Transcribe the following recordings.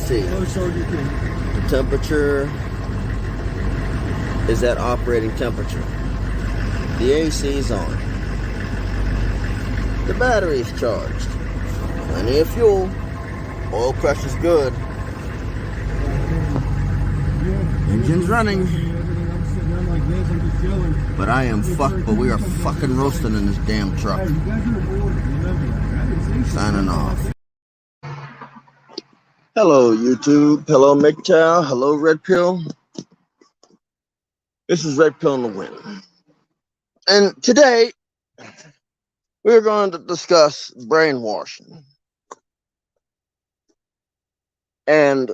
see. The temperature is at operating temperature. The AC is on. The battery is charged. Plenty of fuel. Oil pressure's good. Engine's running. But I am fucked, but we are fucking roasting in this damn truck. Signing off. Hello, YouTube. Hello, MGTOW. Hello, Red Pill. This is Red Pill in the Wind. And today, we're going to discuss brainwashing. And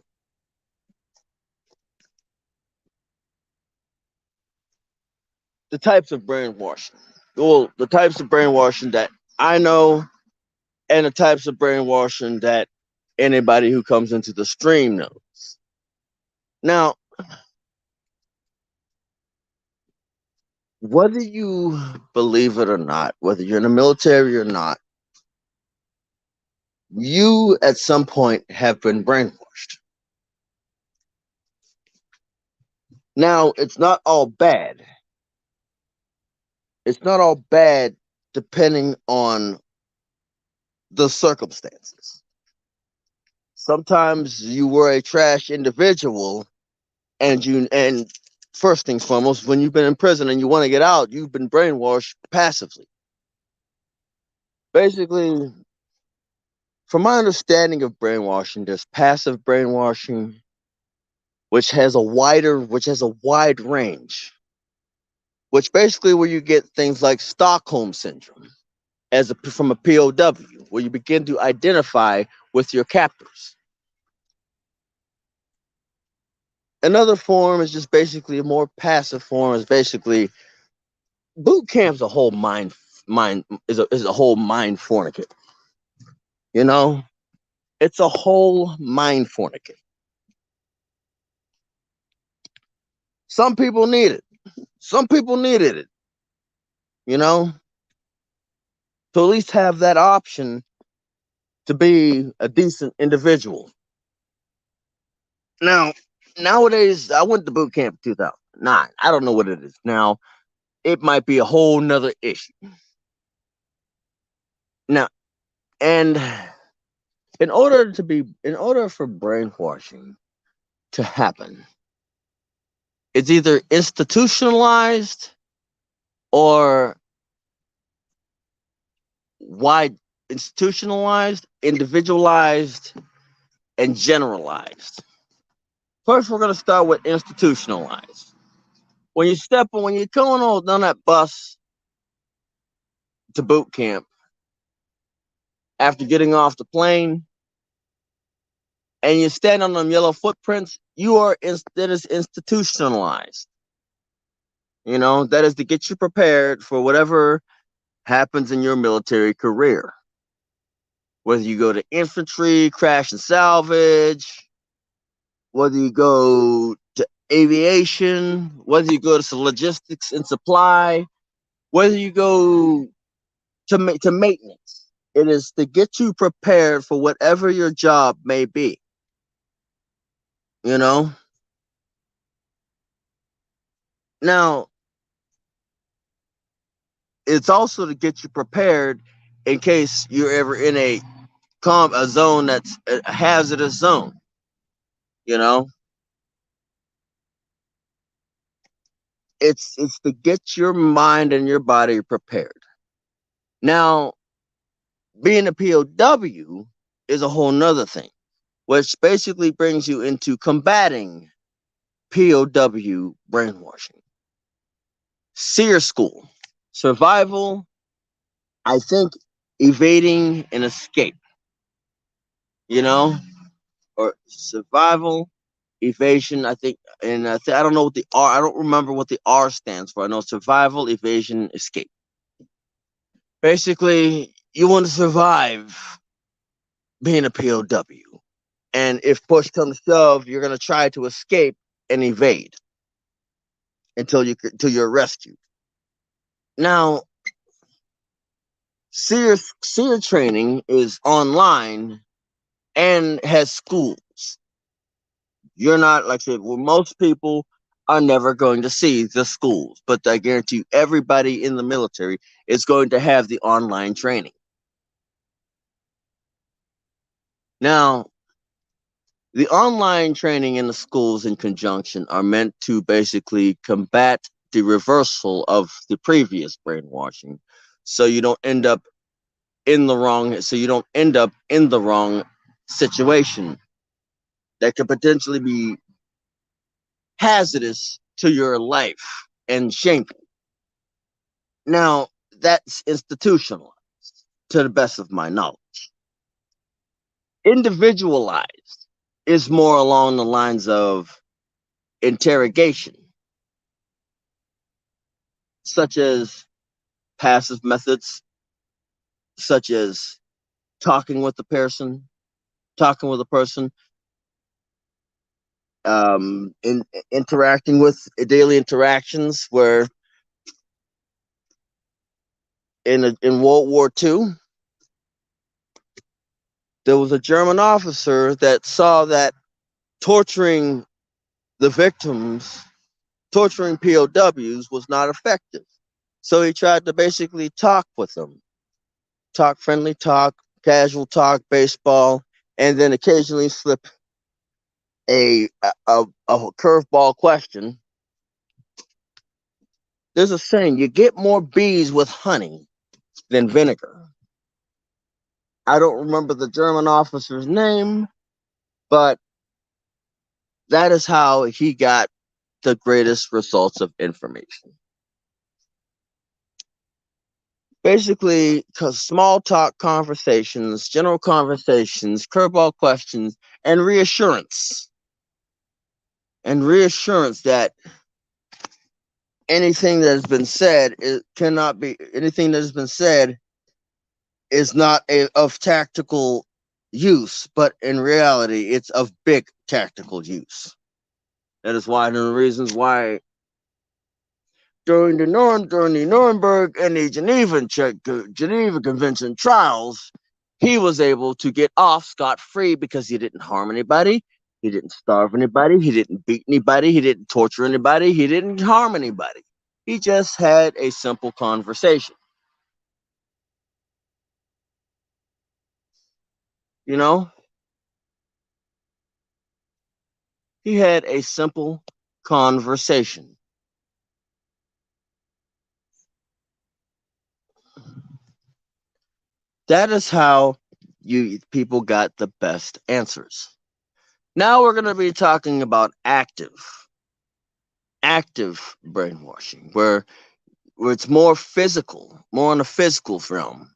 the types of brainwashing. Well, the types of brainwashing that I know, and the types of brainwashing that anybody who comes into the stream knows. Now, whether you believe it or not, whether you're in the military or not, you at some point have been brainwashed. Now, it's not all bad. It's not all bad depending on the circumstances. Sometimes you were a trash individual, and first things foremost, when you've been in prison and you want to get out, you've been brainwashed passively. Basically, from my understanding of brainwashing, there's passive brainwashing, which has a wide range, which basically where you get things like Stockholm syndrome from a POW, where you begin to identify with your captors. Another form is just basically a more passive form. Is basically boot camp's a whole mind is a whole mind fornicate. You know, it's a whole mind fornicate. Some people need it. Some people needed it. You know, to at least have that option to be a decent individual. Now, nowadays, I went to boot camp in 2009. I don't know what it is now. It might be a whole nother issue. Now, and in order for brainwashing to happen, it's either institutionalized or individualized, and generalized. First, we're going to start with institutionalized. When you're going on that bus to boot camp, after getting off the plane, and you stand on them yellow footprints, that is institutionalized. You know, that is to get you prepared for whatever happens in your military career. Whether you go to infantry, crash and salvage, whether you go to aviation, whether you go to logistics and supply, whether you go to maintenance. It is to get you prepared for whatever your job may be. You know? Now, it's also to get you prepared in case you're ever in a zone that's a hazardous zone. You know? It's to get your mind and your body prepared. Now, being a POW is a whole nother thing, which basically brings you into combating POW brainwashing. SEER school. Survival, I think evading and escape. You know? Or survival, evasion, I think, and I don't know what the R, I don't remember what the R stands for. I know survival, evasion, escape. Basically, you want to survive being a POW. And if push comes to shove, you're going to try to escape and evade until you're rescued. Now, SEER training is online and has schools. You're not, like I said, well, most people are never going to see the schools, but I guarantee you, everybody in the military is going to have the online training. Now, the online training in the schools in conjunction are meant to basically combat the reversal of the previous brainwashing. So you don't end up in the wrong situation that could potentially be hazardous to your life and shameful. Now, that's institutionalized to the best of my knowledge. Individualized is more along the lines of interrogation, such as passive methods, such as talking with the person, talking with a person, in interacting with daily interactions. Where in World War II, there was a German officer that saw that torturing the victims, torturing POWs, was not effective. So he tried to basically talk with them, talk friendly talk, casual talk, baseball, and then occasionally slip a curveball question. There's a saying: you get more bees with honey than vinegar. I don't remember the German officer's name, but that is how he got the greatest results of information. Basically, because small talk conversations, general conversations, curveball questions, and reassurance. And reassurance that anything that has been said, it cannot be anything that has been said is not of tactical use, but in reality, it's of big tactical use. That is one of the reasons why during the Nuremberg and the Geneva Convention trials, he was able to get off scot free because he didn't harm anybody, he didn't starve anybody, he didn't beat anybody, he didn't torture anybody, he didn't harm anybody. He just had a simple conversation. You know, he had a simple conversation. That is how you people got the best answers. Now we're going to be talking about active brainwashing, where it's more physical, more in the physical realm.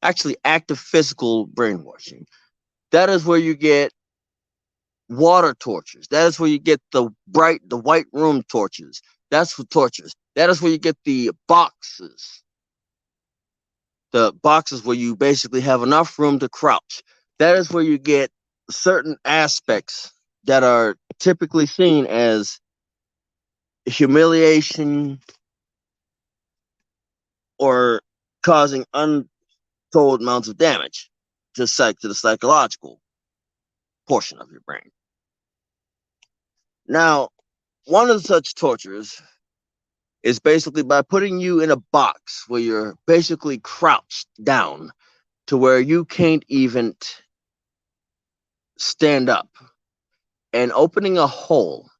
Actually, active physical brainwashing. That is where you get water tortures. That is where you get the white room tortures. That's for tortures. That is where you get the boxes where you basically have enough room to crouch. That is where you get certain aspects that are typically seen as humiliation or causing untold amounts of damage to the psychological portion of your brain. Now, one of such tortures is basically by putting you in a box where you're basically crouched down to where you can't even stand up, and opening a hole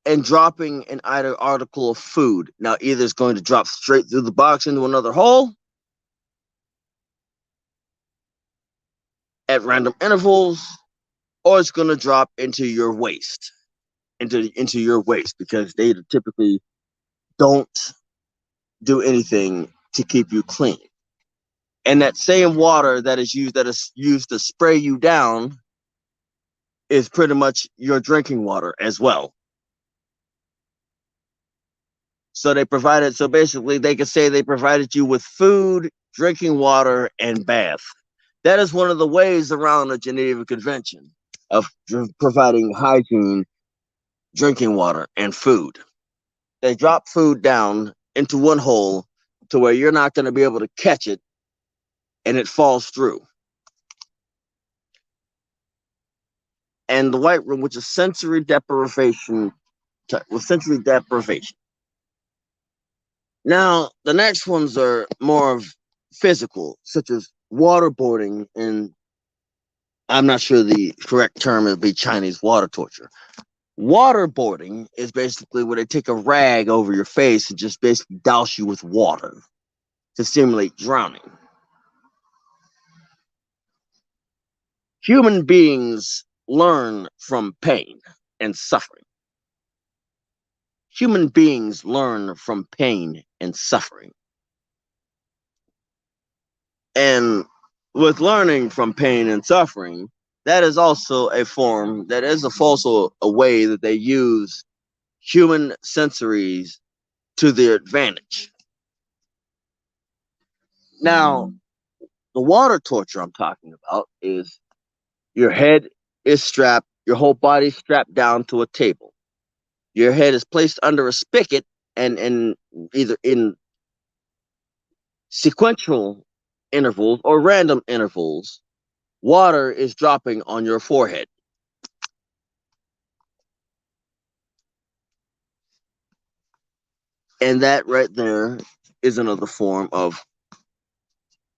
and dropping an either article of food. Now, either it's going to drop straight through the box into another hole at random intervals, or it's going to drop into your waist, into your waist, because they typically don't do anything to keep you clean. And that same water that is used to spray you down is pretty much your drinking water as well. So basically they could say they provided you with food, drinking water, and bath. That is one of the ways around the Geneva Convention of providing hygiene, drinking water, and food. They drop food down into one hole to where you're not going to be able to catch it, and it falls through. and the white room, which is sensory deprivation. With sensory deprivation. Now, the next ones are more of physical, such as waterboarding, and I'm not sure the correct term would be Chinese water torture. Waterboarding is basically where they take a rag over your face and just basically douse you with water to simulate drowning. Human beings learn from pain and suffering. Human beings learn from pain and suffering. And with learning from pain and suffering, that is also a form, that is also a way that they use human sensories to their advantage. Now, the water torture I'm talking about is your head is strapped, your whole body strapped down to a table. Your head is placed under a spigot, and either in sequential intervals or random intervals, water is dropping on your forehead. And that right there is another form of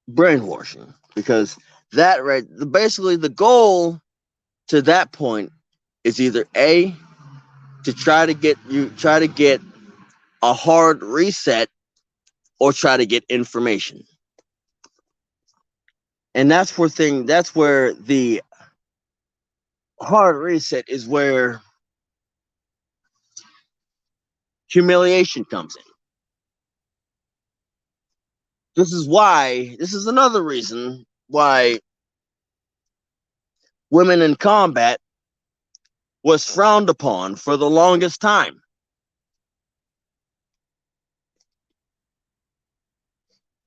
brainwashing, because that right, basically the goal to that point is either A, to try to get a hard reset, or try to get information. And that's where the hard reset is, where humiliation comes in. This is another reason why women in combat was frowned upon for the longest time.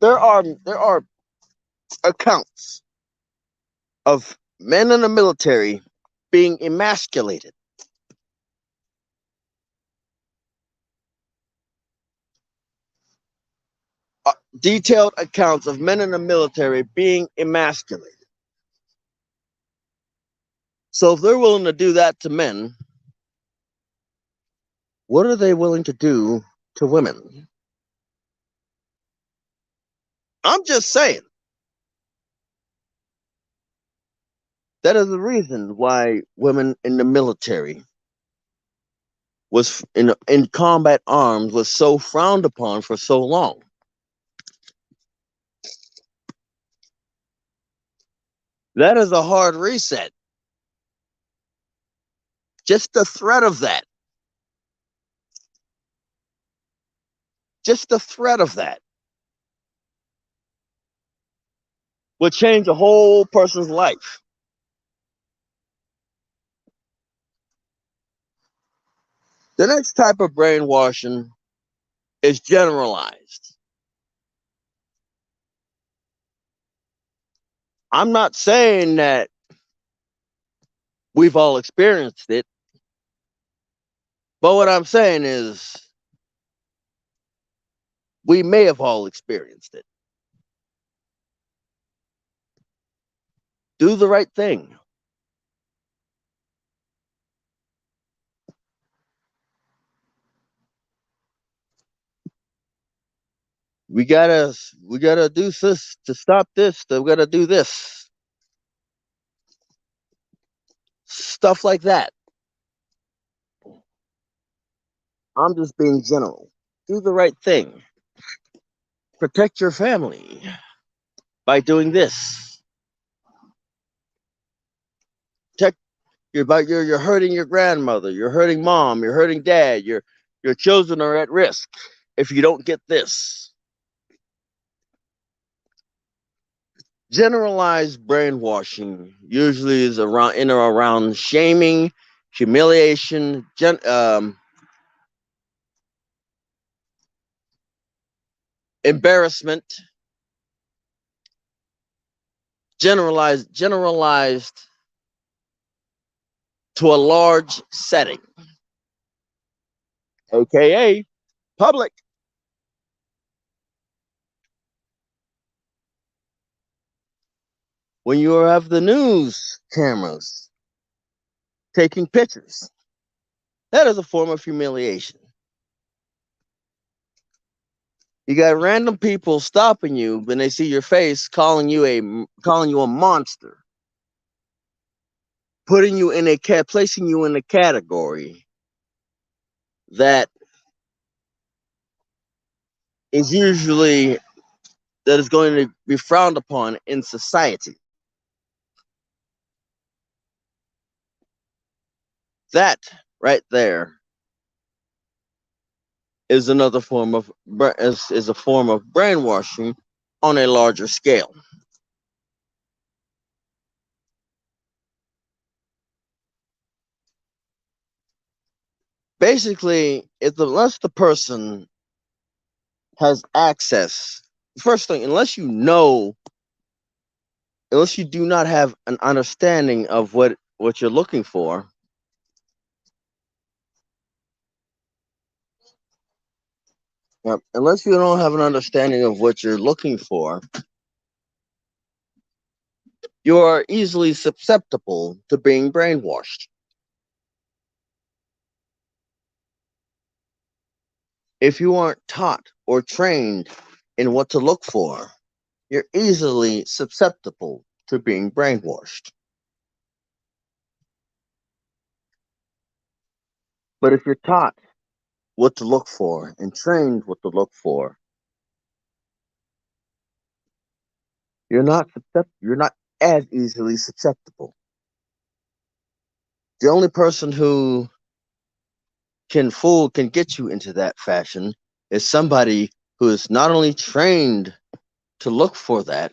There are accounts of men in the military being emasculated. Detailed accounts of men in the military being emasculated. So if they're willing to do that to men, what are they willing to do to women? I'm just saying. That is the reason why women in the military was in combat arms was so frowned upon for so long. That is a hard reset. Just the threat of that. Just the threat of that would change a whole person's life. The next type of brainwashing is generalized. I'm not saying that we've all experienced it, but what I'm saying is we may have all experienced it. Do the right thing. We gotta do this to stop this. We gotta do this. Stuff like that. I'm just being general. Do the right thing. Protect your family by doing this. Protect you're hurting your grandmother, you're hurting mom, you're hurting dad, your children are at risk if you don't get this. Generalized brainwashing usually is around shaming, humiliation, embarrassment, generalized to a large setting, aka public. When you have the news cameras, taking pictures. That is a form of humiliation. You got random people stopping you when they see your face, calling you a monster, placing you in a category that is going to be frowned upon in society. That right there is another form of is a form of brainwashing on a larger scale. Basically, unless the person has access, first thing, unless you do not have an understanding of what you're looking for, unless you don't have an understanding of what you're looking for, you are easily susceptible to being brainwashed. If you aren't taught or trained in what to look for, you're easily susceptible to being brainwashed. But if you're taught what to look for and trained what to look for, you're not as easily susceptible. The only person who can get you into that fashion is somebody who is not only trained to look for that,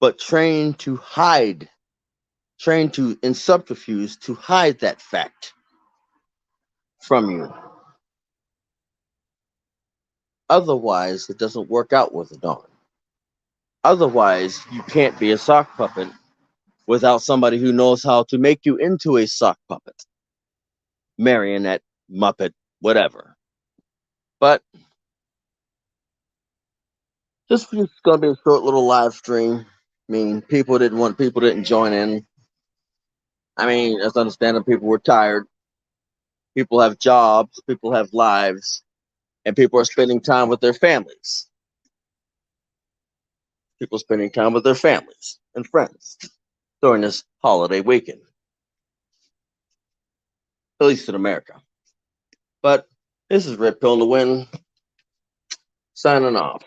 but trained in subterfuge to hide that fact from you. Otherwise, it doesn't work out with a darn. Otherwise, you can't be a sock puppet without somebody who knows how to make you into a sock puppet, marionette, muppet, whatever. But this is going to be a short little live stream. I mean, people didn't join in. I mean, it's understandable people were tired. People have jobs, people have lives, and people are spending time with their families. People spending time with their families and friends during this holiday weekend, at least in America. But this is Red Pill to Win, signing off.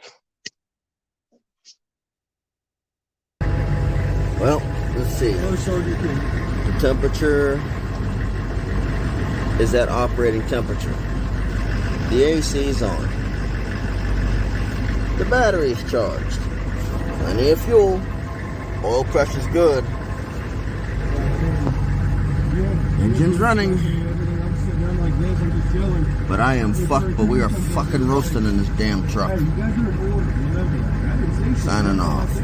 Well, let's see. The temperature is at operating temperature. The AC is on. The battery is charged. Plenty of fuel. Oil pressure's good. Engine's running. But we are fucking roasting in this damn truck. Signing off.